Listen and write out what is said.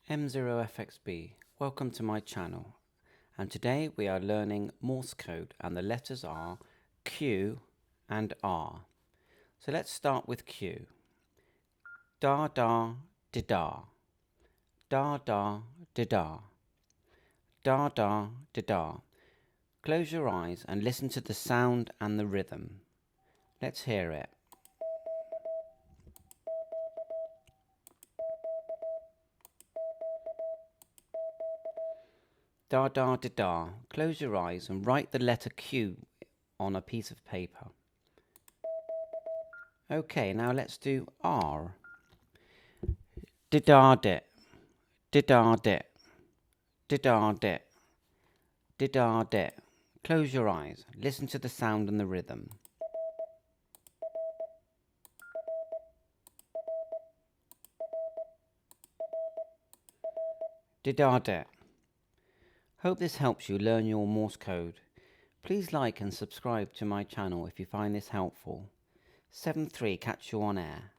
M0FXB, welcome to my channel, and today we are learning Morse code and the letters are Q and R. So let's start with Q. Da da di da, da da di da, da da di da. Close your eyes and listen to the sound and the rhythm. Let's hear it. Da da di da. Close your eyes and write the letter Q on a piece of paper. Okay, now let's do R. Didardit, didardit, didardit, didardit. Close your eyes. Listen to the sound and the rhythm. Didardit. Hope this helps you learn your Morse code. Please like and subscribe to my channel if you find this helpful. 7-3, catch you on air.